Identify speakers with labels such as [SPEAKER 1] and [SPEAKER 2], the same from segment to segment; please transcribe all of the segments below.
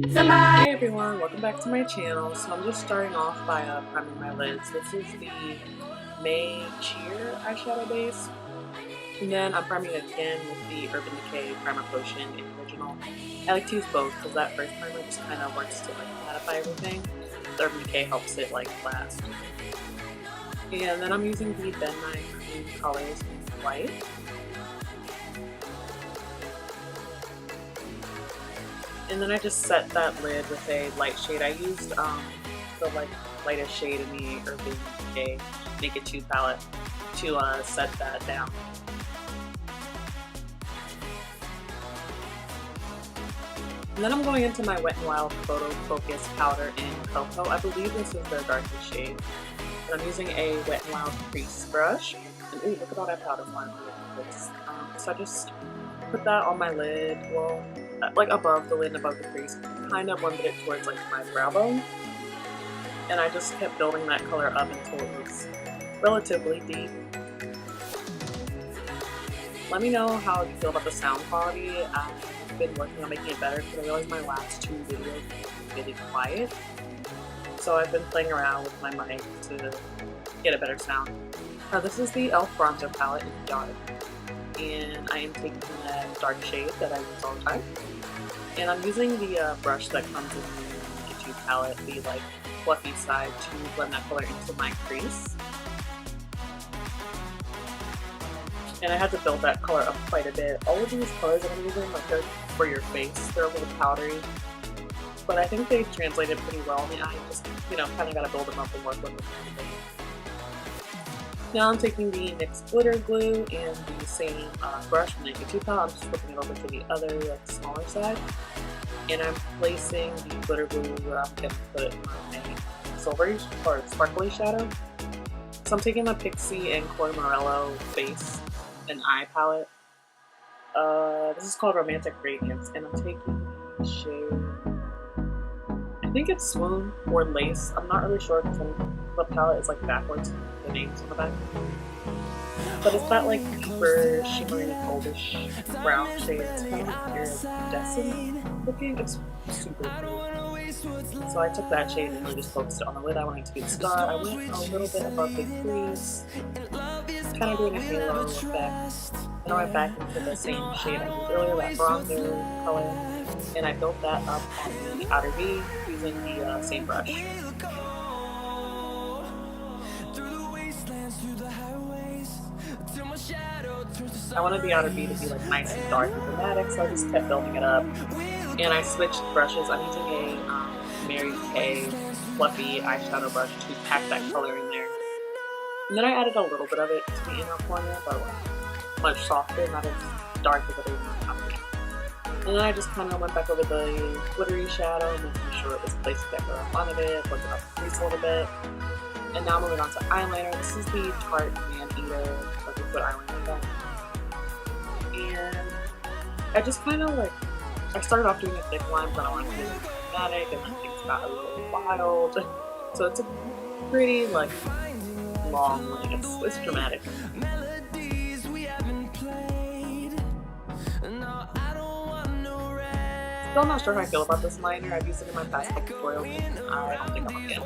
[SPEAKER 1] Hey everyone, welcome back to my channel. So I'm just starting off by priming my lids. This is the May Cheer eyeshadow base. And then I'm priming again with the Urban Decay Primer Potion in Original. I like to use both because that first primer just kind of works to like mattify everything. The Urban Decay helps it like last. And then I'm using the Ben Nye Cream Colors in white. And then I just set that lid with a light shade. I used the lightest shade in the Urban Decay Naked 2 palette to set that down. And then I'm going into my Wet n Wild Photo Focus powder in Cocoa. I believe this is their darkest shade. And I'm using a Wet n Wild crease brush. And ooh, look at all that powder flying all over the place. So I just put that on my lid. Well, like above the lid and above the crease, kind of blended it towards like my brow bone, and I just kept building that color up until it was relatively deep. Let me know how you feel about the sound quality. I've been working on making it better because I realized my last two videos were really quiet, so I've been playing around with my mic to get a better sound. This is the e.l.f. bronzer palette in dark, and I am taking that dark shade that I use all the time. And I'm using the brush that comes in the Naked 2 palette, the like fluffy side, to blend that color into my crease. And I had to build that color up quite a bit. All of these colors that I'm using, like they're for your face, they're a little powdery, but I think they translated pretty well in the eye. Just, you know, kind of got to build them up and work with them a little bit. Now I'm taking the NYX glitter glue and the same brush from the Naked 2 palette. I'm just flipping it over to the other, like, smaller side. And I'm placing the glitter glue where I'm going to put my silvery or sparkly shadow. So I'm taking the Pixie and Koi Morello face and eye palette. This is called Romantic Radiance, and I'm taking the shade, I think it's Swoon or Lace. I'm not really sure because the palette is like backwards, the names on the back. But it's that like deeper, shimmery, goldish brown shade. It's kind of like iridescent looking. It's super pretty. So I took that shade and really just focused it on the lid. I wanted to be the star. I went a little bit above the crease, kind of doing a halo effect. And I went back into the same shade I used earlier, that bronzer color, and I built that up on the outer V using the same brush. I wanted the outer V to be like nice and dark and dramatic, so I just kept building it up. And I switched brushes. I'm using a Mary Kay fluffy eyeshadow brush to pack that color in there. And then I added a little bit of it to the inner corner, but much softer, not as dark as it is on top of it. And then I just kind of went back over the glittery shadow, making sure it was placed together up on it, blended up the crease a little bit. And now moving on to eyeliner. This is the Tarte Man Eater liquid eyeliner pen. And I just kind of like, I started off doing a thick line, but I wanted to be dramatic, and then things got a little wild. So it's a pretty like long line. It's dramatic. Still not sure how I feel about this liner. I've used it in my past couple tutorials, and I don't think I'm a fan.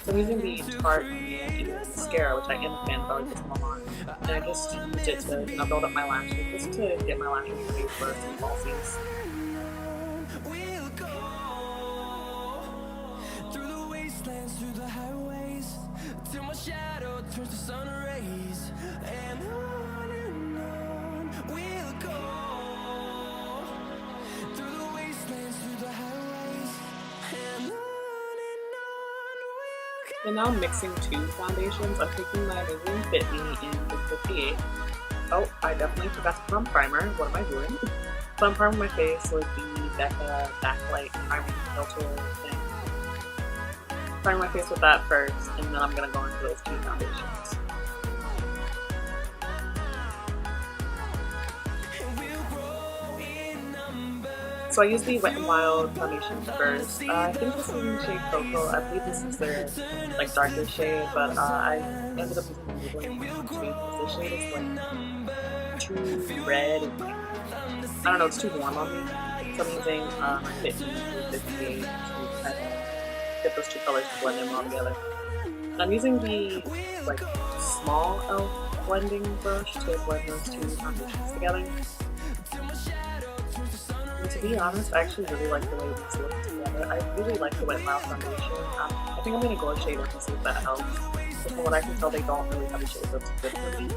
[SPEAKER 1] So I'm using the Tarte Man Eater mascara, which I am a fan of. I like this one a lot. And I just used it to, you know, build up my lashes, just to get my lashes ready for some falsies. And now I'm mixing two foundations. I'm taking my Maybelline Fit Me in the 58. Oh, I definitely forgot to put on primer. What am I doing? So I'm priming my face with the Becca Backlight Priming Filter thing. Prime my face with that first, and then I'm going to go into those two foundations. So I used the Wet n Wild foundation first. I think this is in the shade Cocoa. I believe this is their like darker shade, but I ended up using the Maybelline because this shade is like too red and like, I don't know, it's too warm on me. So I'm using my Fit Me 358 to kind of get those two colors to blend in well together. And I'm using the like small elf blending brush to blend those two foundations together. And to be honest, I actually really like the way these look together. I really like the Wet n Wild foundation. I think I'm going to go a shade up and see if that helps. But from what I can tell, they don't really have a shade that's good for me.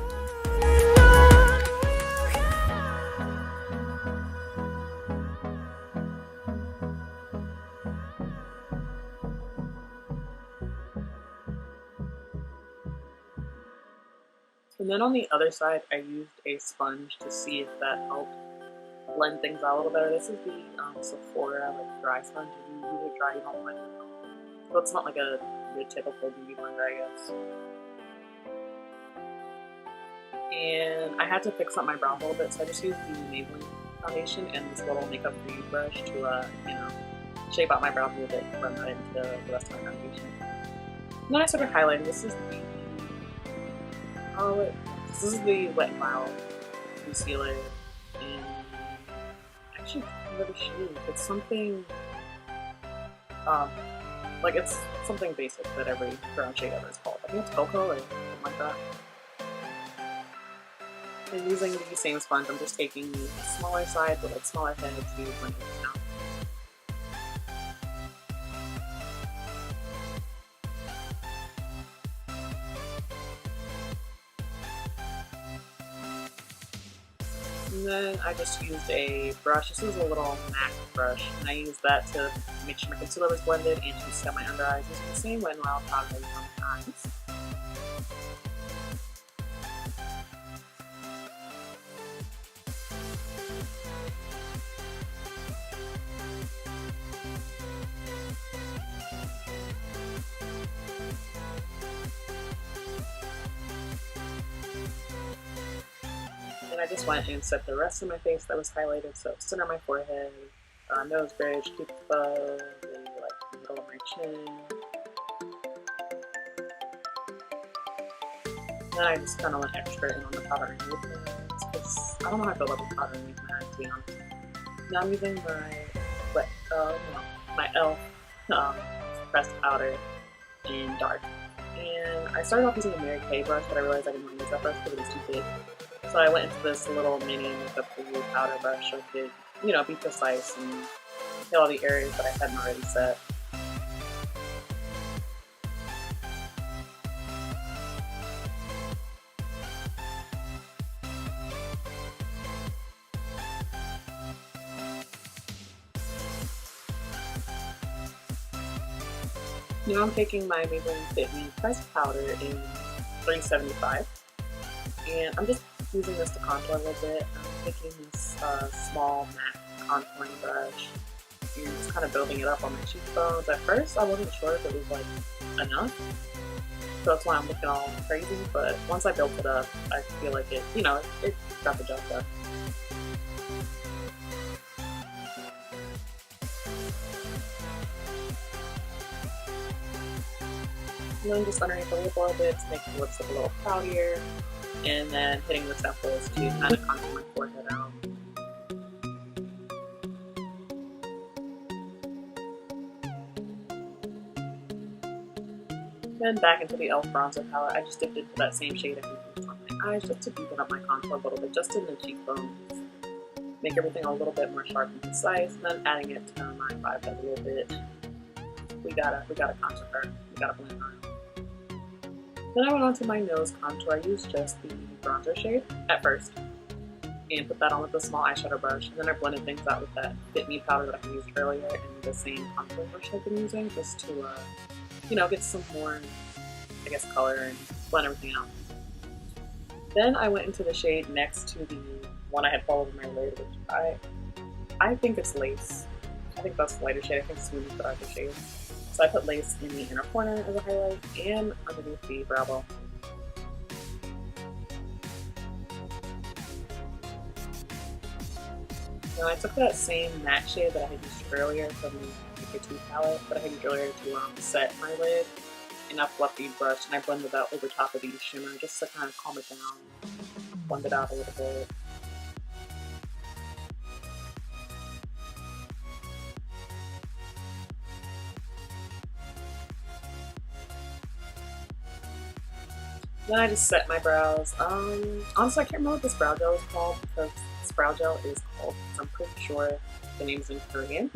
[SPEAKER 1] And then on the other side, I used a sponge to see if that helped blend things out a little better. This is the Sephora like dry sponge. If you use it dry, you don't blend it out. So it's not like your typical beauty blender, I guess. And I had to fix up my brows a little bit, so I just used the Maybelline foundation and this little makeup free brush to, shape out my brows a little bit and blend that into the rest of my foundation. And then I started highlighting. This is the Wet n Wild concealer, and actually I can't really show you. It's something, it's something basic that every brown shade ever is called. I think it's Cocoa or something like that. And using the same sponge, I'm just taking the smaller side with like smaller head to blend it out. And then I just used a brush. This is a little MAC brush, and I used that to make sure my concealer was blended and to set my under eyes using the same Wet n Wild powder I used on my eyes. And I just went and set the rest of my face that was highlighted, so center of my forehead, nose bridge, cupid's bow, maybe like the middle of my chin. And then I just kind of went extra in on the powder and lip pads, because I don't know how I feel about the powder and lip pads, to be honest. Now I'm using my e.l.f. Pressed powder in dark. And I started off using a Mary Kay brush, but I realized I didn't want to use that brush because it was too big. So I went into this little mini makeup glue powder brush so I could, be precise and hit all the areas that I hadn't already set. Now I'm taking my Maybelline Fit Me pressed powder in 375, and I'm just using this to contour a little bit. I'm taking this small matte contouring brush and just kind of building it up on my cheekbones. At first, I wasn't sure if it was like enough, so that's why I'm looking all crazy. But once I built it up, I feel like it got the job done. And then just underneath the lip a little bit to make the lips look a little cloudier, and then hitting the temples to kind of contour my forehead out. Then back into the e.l.f. bronzer palette, I just dipped into that same shade I used on my eyes just to deepen up my contour a little bit, just in the cheekbones. Make everything a little bit more sharp and concise, and then adding it to my forehead a little bit. We gotta contour, we gotta blend on. Then I went on to my nose contour. I used just the bronzer shade at first and put that on with a small eyeshadow brush. And then I blended things out with that Fit Me powder that I used earlier and the same contour brush I've been using just to, get some more, color and blend everything out. Then I went into the shade next to the one I had followed in my lid, which I think it's Lace. I think that's the lighter shade. I think Smooth is the darker shade. So I put Lace in the inner corner as a highlight and underneath the brow bone. Now I took that same matte shade that I had used earlier from the K2 palette that I had used earlier to set my lid in a fluffy brush, and I blended that over top of the shimmer just to kind of calm it down, blend it out a little bit. Then I just set my brows. Honestly, I can't remember what this brow gel is called because this brow gel is called. I'm pretty sure the name's in Korean,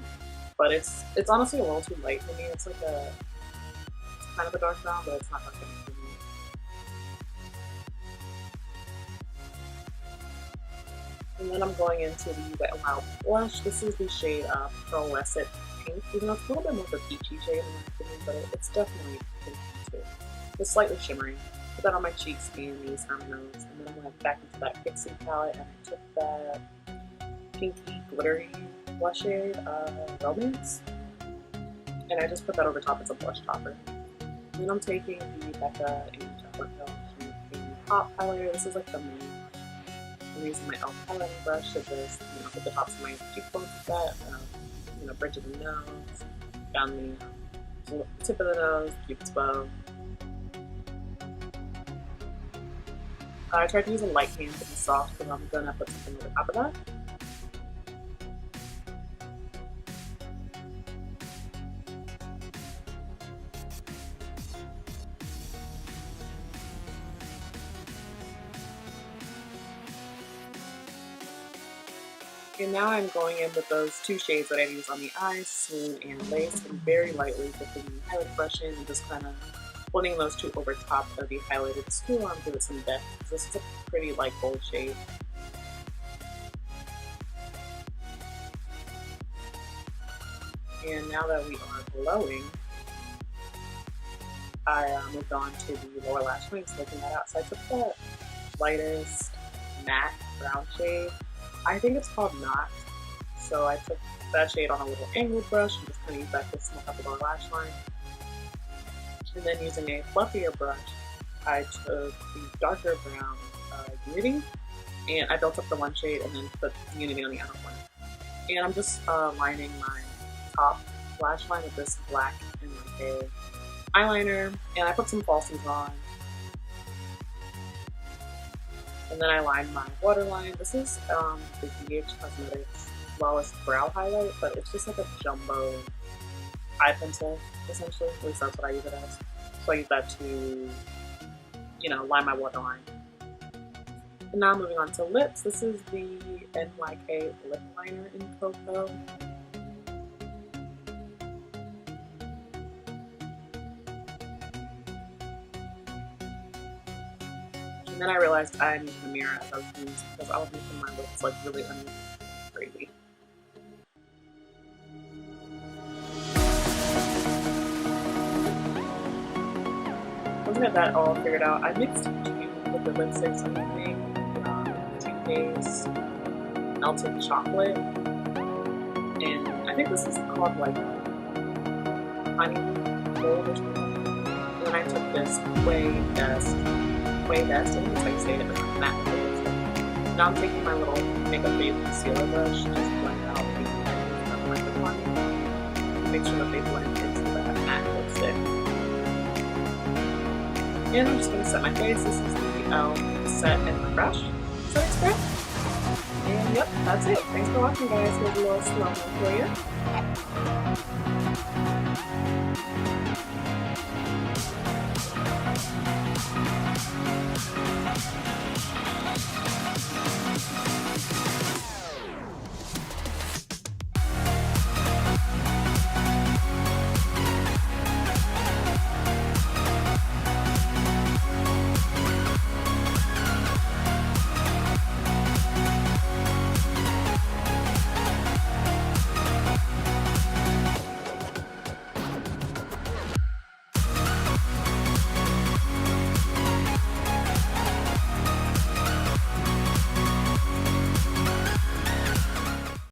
[SPEAKER 1] but it's honestly a little too light for me. It's like it's kind of a dark brown, but it's not dark enough for me. And then I'm going into the Wet n Wild blush. This is the shade Pearlescent Pink, even though it's a little bit more of a peachy shade in my opinion, but it's definitely pink too. It's slightly shimmery. Put that on my cheeks and knees, arm, nose, and then I went back into that Pixie palette and I took that pinky glittery blush shade, Romance, and I just put that over top as a blush topper. Then I'm taking the Becca and Chocolate Milk Champagne Pop highlighter. This is like the main one. I'm using my e.l.f. highlighting brush to just, hit the tops of my cheekbones with that, bridge of the nose, down the tip of the nose, cupid's bow. I tried to use a light hand to be soft because I'm gonna put something over top of that. And now I'm going in with those two shades that I used on the eyes, Swoon and Lace, and very lightly dipping the highlight brush in and just kind of blending those two over top of the highlighted stool arm, give it some depth. This is a pretty light gold shade. And now that we are glowing, I moved on to the lower lash line, smoking that out. So I took the lightest matte brown shade. I think it's called Knot. So I took that shade on a little angled brush and just kind of used that to smoke up the lower lash line. And then using a fluffier brush, I took the darker brown Unity, and I built up the one shade and then put Unity on the outer corner. And I'm just lining my top lash line with this black and like a eyeliner, and I put some falsies on. And then I lined my waterline. This is the BH Cosmetics Flawless Brow Highlight, but it's just like a jumbo eye pencil, essentially. At least that's what I use it as. So I use that to, line my waterline. And now moving on to lips. This is the NYK lip liner in Cocoa. And then I realized I needed a mirror as I was doing this because I was making my lips like really uneven and crazy. Once I got that all figured out, I mixed two liquid lipsticks I'm using, Too Faced Melted Chocolate, and I think this is called like Honey Gold or something. And then I took this Way Best, I think that's how you say it, it's like matte lipstick. Now I'm taking my little Makeup Babe concealer brush, just blend out the edges of my lip line. Make sure that they blend into that matte lipstick. And I'm just going to set my face. This is the e.l.f. Set and Refresh setting spray. And yep, that's it. Thanks for watching, guys. Here's a little slow-mo for you.